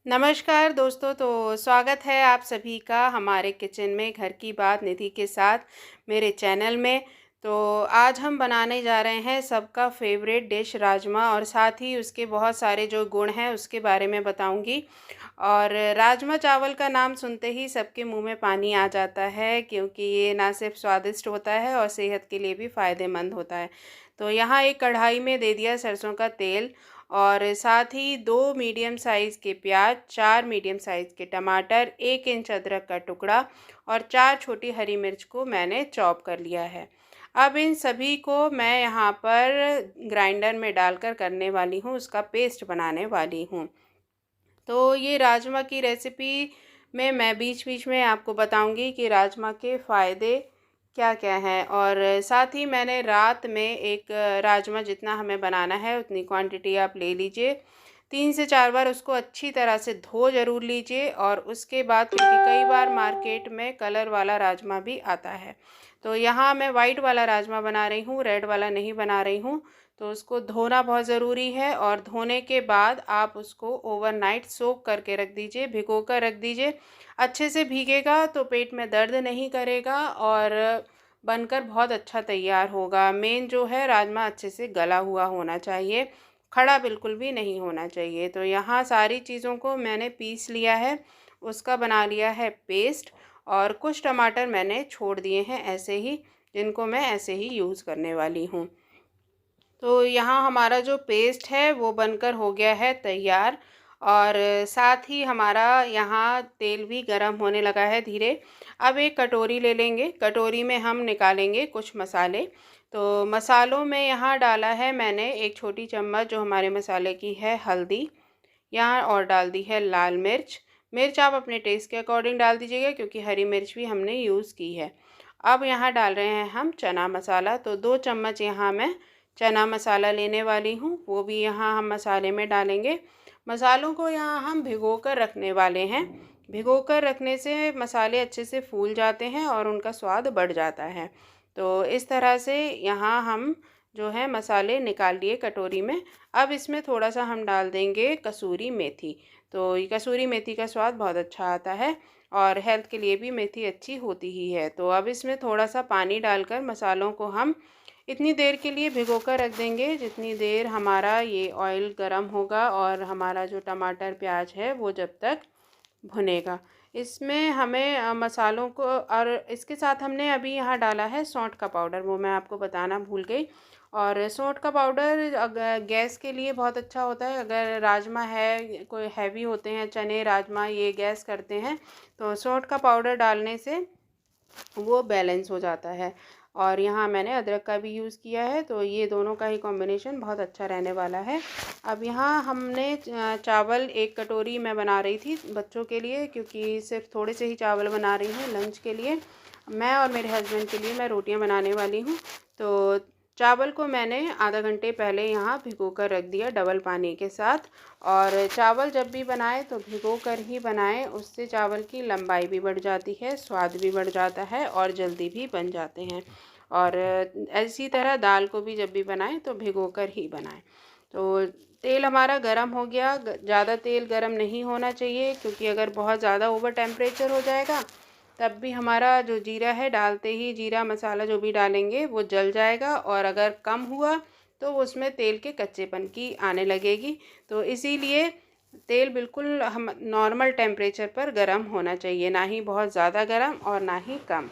नमस्कार दोस्तों, तो स्वागत है आप सभी का हमारे किचन में घर की बात निधि के साथ मेरे चैनल में। तो आज हम बनाने जा रहे हैं सबका फेवरेट डिश राजमा, और साथ ही उसके बहुत सारे जो गुण हैं उसके बारे में बताऊंगी। और राजमा चावल का नाम सुनते ही सबके मुंह में पानी आ जाता है, क्योंकि ये ना सिर्फ स्वादिष्ट होता है और सेहत के लिए भी फ़ायदेमंद होता है। तो यहाँ एक कढ़ाई में दे दिया सरसों का तेल, और साथ ही 2 मीडियम साइज़ के प्याज, 4 मीडियम साइज़ के टमाटर, 1 इंच अदरक का टुकड़ा और 4 छोटी हरी मिर्च को मैंने चॉप कर लिया है। अब इन सभी को मैं यहाँ पर ग्राइंडर में डालकर करने वाली हूँ, उसका पेस्ट बनाने वाली हूँ। तो ये राजमा की रेसिपी में मैं बीच बीच में आपको बताऊंगी कि राजमा के फ़ायदे क्या क्या हैं। और साथ ही मैंने रात में एक राजमा जितना हमें बनाना है उतनी क्वांटिटी आप ले लीजिए, 3 से 4 बार उसको अच्छी तरह से धो ज़रूर लीजिए। और उसके बाद, क्योंकि कई बार मार्केट में कलर वाला राजमा भी आता है, तो यहाँ मैं वाइट वाला राजमा बना रही हूँ, रेड वाला नहीं बना रही हूँ। तो उसको धोना बहुत ज़रूरी है, और धोने के बाद आप उसको ओवरनाइट सोक करके रख दीजिए, भिगो कर रख दीजिए। अच्छे से भीगेगा तो पेट में दर्द नहीं करेगा और बनकर बहुत अच्छा तैयार होगा। मेन जो है, राजमा अच्छे से गला हुआ होना चाहिए, खड़ा बिल्कुल भी नहीं होना चाहिए। तो यहाँ सारी चीज़ों को मैंने पीस लिया है, उसका बना लिया है पेस्ट। और कुछ टमाटर मैंने छोड़ दिए हैं ऐसे ही, जिनको मैं ऐसे ही यूज़ करने वाली हूँ। तो यहाँ हमारा जो पेस्ट है वो बनकर हो गया है तैयार। और साथ ही हमारा यहाँ तेल भी गरम होने लगा है धीरे। अब एक कटोरी ले लेंगे, कटोरी में हम निकालेंगे कुछ मसाले। तो मसालों में यहाँ डाला है मैंने एक छोटी चम्मच जो हमारे मसाले की है हल्दी, यहाँ और डाल दी है लाल मिर्च। मिर्च आप अपने टेस्ट के अकॉर्डिंग डाल दीजिएगा, क्योंकि हरी मिर्च भी हमने यूज़ की है। अब यहाँ डाल रहे हैं हम चना मसाला, तो 2 चम्मच यहाँ मैं चना मसाला लेने वाली हूँ, वो भी यहाँ हम मसाले में डालेंगे। मसालों को यहाँ हम भिगो कर रखने वाले हैं। भिगो कर रखने से मसाले अच्छे से फूल जाते हैं और उनका स्वाद बढ़ जाता है। तो इस तरह से यहाँ हम जो है मसाले निकाल लिए कटोरी में। अब इसमें थोड़ा सा हम डाल देंगे कसूरी मेथी। तो ये कसूरी मेथी का स्वाद बहुत अच्छा आता है, और हेल्थ के लिए भी मेथी अच्छी होती ही है। तो अब इसमें थोड़ा सा पानी डालकर मसालों को हम इतनी देर के लिए भिगो कर रख देंगे जितनी देर हमारा ये ऑयल गर्म होगा और हमारा जो टमाटर प्याज है वो जब तक भुनेगा। इसमें हमें मसालों को, और इसके साथ हमने अभी यहाँ डाला है सौंठ का पाउडर, वो मैं आपको बताना भूल गई। और सौंठ का पाउडर अगर गैस के लिए बहुत अच्छा होता है। अगर राजमा है कोई हैवी होते हैं, चने राजमा ये गैस करते हैं, तो सौंठ का पाउडर डालने से वो बैलेंस हो जाता है। और यहाँ मैंने अदरक का भी यूज़ किया है, तो ये दोनों का ही कॉम्बिनेशन बहुत अच्छा रहने वाला है। अब यहाँ हमने चावल एक कटोरी मैं बना रही थी बच्चों के लिए, क्योंकि सिर्फ थोड़े से ही चावल बना रही हूँ लंच के लिए। मैं और मेरे हस्बैंड के लिए मैं रोटियाँ बनाने वाली हूँ। तो चावल को मैंने आधा घंटे पहले यहाँ भिगो कर रख दिया डबल पानी के साथ। और चावल जब भी बनाएं तो भिगो कर ही बनाएं, उससे चावल की लंबाई भी बढ़ जाती है, स्वाद भी बढ़ जाता है और जल्दी भी बन जाते हैं। और इसी तरह दाल को भी जब भी बनाएं तो भिगो कर ही बनाएं। तो तेल हमारा गरम हो गया। ज़्यादा तेल गरम नहीं होना चाहिए, क्योंकि अगर बहुत ज़्यादा ओवर टेम्परेचर हो जाएगा तब भी हमारा जो जीरा है, डालते ही जीरा मसाला जो भी डालेंगे वो जल जाएगा, और अगर कम हुआ तो उसमें तेल के कच्चेपन की आने लगेगी। तो इसीलिए तेल बिल्कुल हम नॉर्मल टेम्परेचर पर गर्म होना चाहिए, ना ही बहुत ज़्यादा गर्म और ना ही कम।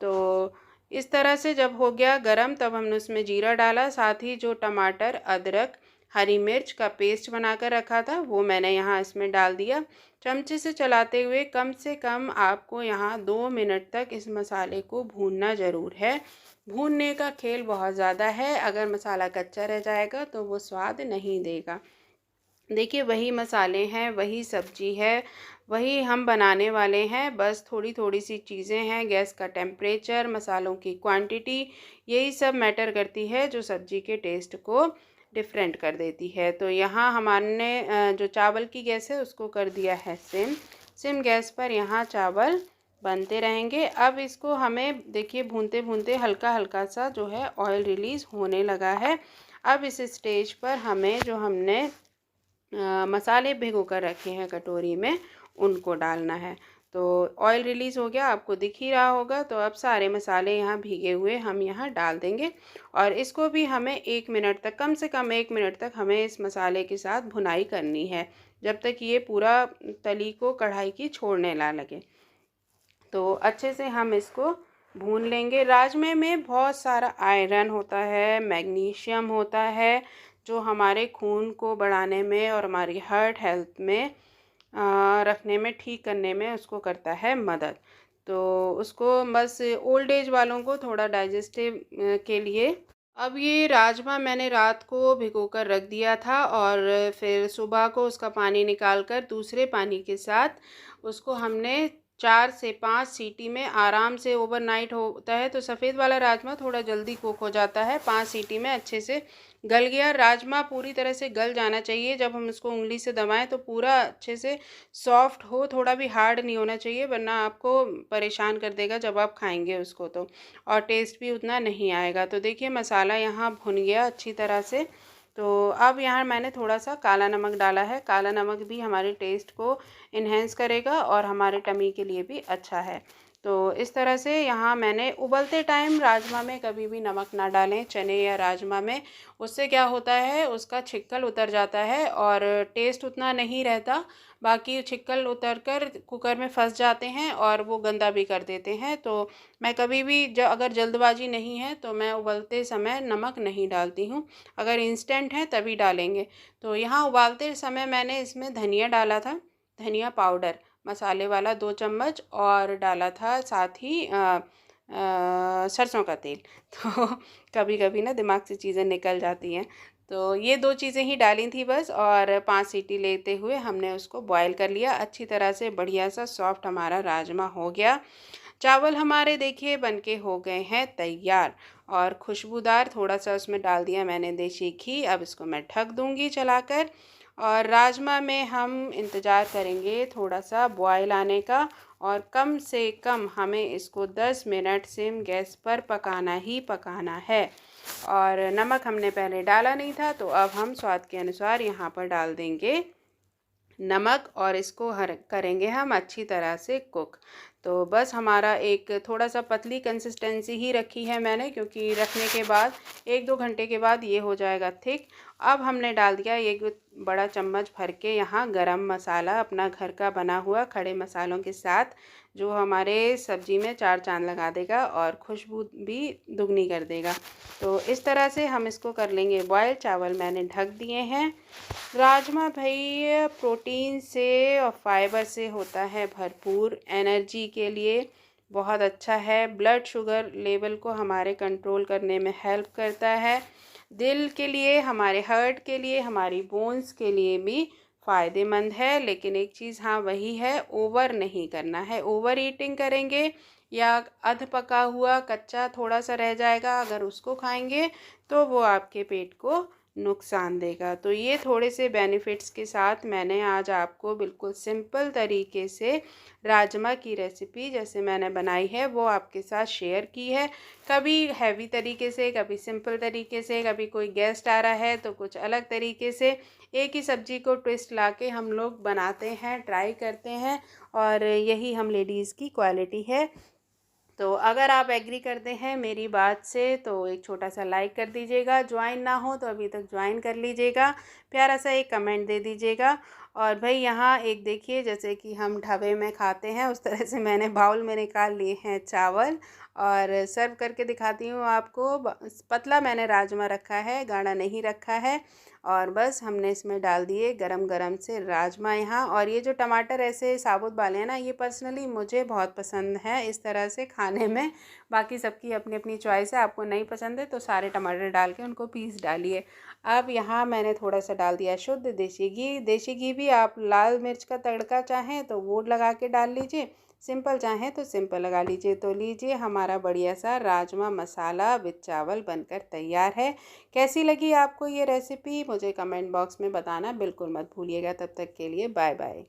तो इस तरह से जब हो गया गरम, तब हमने उसमें जीरा डाला, साथ ही जो टमाटर अदरक हरी मिर्च का पेस्ट बनाकर रखा था वो मैंने यहाँ इसमें डाल दिया। चमचे से चलाते हुए कम से कम आपको यहाँ 2 मिनट तक इस मसाले को भूनना ज़रूर है। भूनने का खेल बहुत ज़्यादा है, अगर मसाला कच्चा रह जाएगा तो वो स्वाद नहीं देगा। देखिए, वही मसाले हैं, वही सब्जी है, वही हम बनाने वाले हैं, बस थोड़ी थोड़ी सी चीज़ें हैं। गैस का टेम्परेचर, मसालों की क्वांटिटी, यही सब मैटर करती है जो सब्जी के टेस्ट को डिफरेंट कर देती है। तो यहाँ हमने जो चावल की गैस है उसको कर दिया है सिम। सिम गैस पर यहाँ चावल बनते रहेंगे। अब इसको हमें देखिए भूनते भूनते हल्का हल्का सा जो है ऑयल रिलीज़ होने लगा है। अब इस स्टेज पर हमें जो हमने मसाले भिगो कर रखे हैं कटोरी में, उनको डालना है। तो ऑयल रिलीज़ हो गया, आपको दिख ही रहा होगा। तो अब सारे मसाले यहाँ भीगे हुए हम यहाँ डाल देंगे और इसको भी हमें 1 मिनट तक, कम से कम 1 मिनट तक हमें इस मसाले के साथ भुनाई करनी है, जब तक ये पूरा तली को कढ़ाई की छोड़ने ना लगे। तो अच्छे से हम इसको भून लेंगे। राजमे में बहुत सारा आयरन होता है, मैग्नीशियम होता है, जो हमारे खून को बढ़ाने में और हमारी हार्ट हेल्थ में रखने में, ठीक करने में उसको करता है मदद। तो उसको बस ओल्ड एज वालों को थोड़ा डाइजेस्टिव के लिए। अब ये राजमा मैंने रात को भिगो कर रख दिया था और फिर सुबह को उसका पानी निकाल कर दूसरे पानी के साथ उसको हमने 4 से 5 सीटी में आराम से, ओवरनाइट होता है तो सफ़ेद वाला राजमा थोड़ा जल्दी कुक हो जाता है, 5 सीटी में अच्छे से गल गया। राजमा पूरी तरह से गल जाना चाहिए, जब हम इसको उंगली से दबाएं तो पूरा अच्छे से सॉफ्ट हो, थोड़ा भी हार्ड नहीं होना चाहिए, वरना आपको परेशान कर देगा जब आप खाएंगे उसको तो, और टेस्ट भी उतना नहीं आएगा। तो देखिए मसाला यहाँ भुन गया अच्छी तरह से। तो अब यहाँ मैंने थोड़ा सा काला नमक डाला है। काला नमक भी हमारे टेस्ट को इन्हेंस करेगा और हमारे टमी के लिए भी अच्छा है। तो इस तरह से यहाँ मैंने, उबलते टाइम राजमा में कभी भी नमक ना डालें, चने या राजमा में। उससे क्या होता है, उसका छिक्कल उतर जाता है और टेस्ट उतना नहीं रहता। बाकी छिक्कल उतर कर कुकर में फंस जाते हैं और वो गंदा भी कर देते हैं। तो मैं कभी भी अगर जल्दबाजी नहीं है तो मैं उबलते समय नमक नहीं डालती हूँ, अगर इंस्टेंट है तभी डालेंगे। तो यहाँ उबालते समय मैंने इसमें धनिया डाला था, धनिया पाउडर मसाले वाला 2 चम्मच, और डाला था साथ ही सरसों का तेल। तो कभी कभी ना दिमाग से चीज़ें निकल जाती हैं। तो ये 2 चीज़ें ही डाली थी बस, और 5 सीटी लेते हुए हमने उसको बॉयल कर लिया अच्छी तरह से। बढ़िया सा सॉफ्ट हमारा राजमा हो गया। चावल हमारे देखिए बनके हो गए हैं तैयार, और खुशबूदार थोड़ा सा उसमें डाल दिया मैंने देसी घी। अब इसको मैं ढक दूँगी चलाकर, और राजमा में हम इंतज़ार करेंगे थोड़ा सा बॉयल आने का, और कम से कम हमें इसको 10 मिनट सिम गैस पर पकाना ही पकाना है। और नमक हमने पहले डाला नहीं था, तो अब हम स्वाद के अनुसार यहाँ पर डाल देंगे नमक, और इसको करेंगे हम अच्छी तरह से कुक। तो बस हमारा एक थोड़ा सा पतली कंसिस्टेंसी ही रखी है मैंने, क्योंकि रखने के बाद 1-2 घंटे के बाद ये हो जाएगा थिक। अब हमने डाल दिया 1 बड़ा चम्मच भर के यहाँ गरम मसाला, अपना घर का बना हुआ खड़े मसालों के साथ, जो हमारे सब्ज़ी में 4 चांद लगा देगा और खुशबू भी दुगनी कर देगा। तो इस तरह से हम इसको कर लेंगे बॉयल। चावल मैंने ढक दिए हैं। राजमा भाई प्रोटीन से और फाइबर से होता है भरपूर, एनर्जी के लिए बहुत अच्छा है, ब्लड शुगर लेवल को हमारे कंट्रोल करने में हेल्प करता है, दिल के लिए, हमारे हार्ट के लिए, हमारी बोन्स के लिए भी फ़ायदेमंद है। लेकिन एक चीज़ हाँ वही है, ओवर नहीं करना है। ओवर ईटिंग करेंगे या अध पका हुआ कच्चा थोड़ा सा रह जाएगा, अगर उसको खाएंगे तो वो आपके पेट को नुकसान देगा। तो ये थोड़े से बेनिफिट्स के साथ मैंने आज आपको बिल्कुल सिंपल तरीके से राजमा की रेसिपी जैसे मैंने बनाई है वो आपके साथ शेयर की है। कभी हैवी तरीके से, कभी सिंपल तरीके से, कभी कोई गेस्ट आ रहा है तो कुछ अलग तरीके से, एक ही सब्ज़ी को ट्विस्ट लाके हम लोग बनाते हैं, ट्राई करते हैं, और यही हम लेडीज़ की क्वालिटी है। तो अगर आप एग्री करते हैं मेरी बात से तो एक छोटा सा लाइक कर दीजिएगा, ज्वाइन ना हो तो अभी तक ज्वाइन कर लीजिएगा, प्यारा सा एक कमेंट दे दीजिएगा। और भाई यहाँ एक देखिए, जैसे कि हम ढाबे में खाते हैं उस तरह से मैंने बाउल में निकाल लिए हैं चावल, और सर्व करके दिखाती हूँ आपको। पतला मैंने राजमा रखा है, गाढ़ा नहीं रखा है, और बस हमने इसमें डाल दिए गरम गरम से राजमा यहाँ। और ये जो टमाटर ऐसे साबुत वाले हैं ना, ये पर्सनली मुझे बहुत पसंद है इस तरह से खाने में। बाकी सबकी अपनी अपनी चॉइस है, आपको नहीं पसंद है तो सारे टमाटर डाल के उनको पीस डालिए। अब यहाँ मैंने थोड़ा सा डाल दिया शुद्ध देसी घी। देसी घी भी आप लाल मिर्च का तड़का चाहें तो वो लगा के डाल लीजिए, सिंपल चाहें तो सिंपल लगा लीजिए। तो लीजिए हमारा बढ़िया सा राजमा मसाला विद चावल बनकर तैयार है। कैसी लगी आपको ये रेसिपी मुझे कमेंट बॉक्स में बताना बिल्कुल मत भूलिएगा। तब तक के लिए बाय बाय।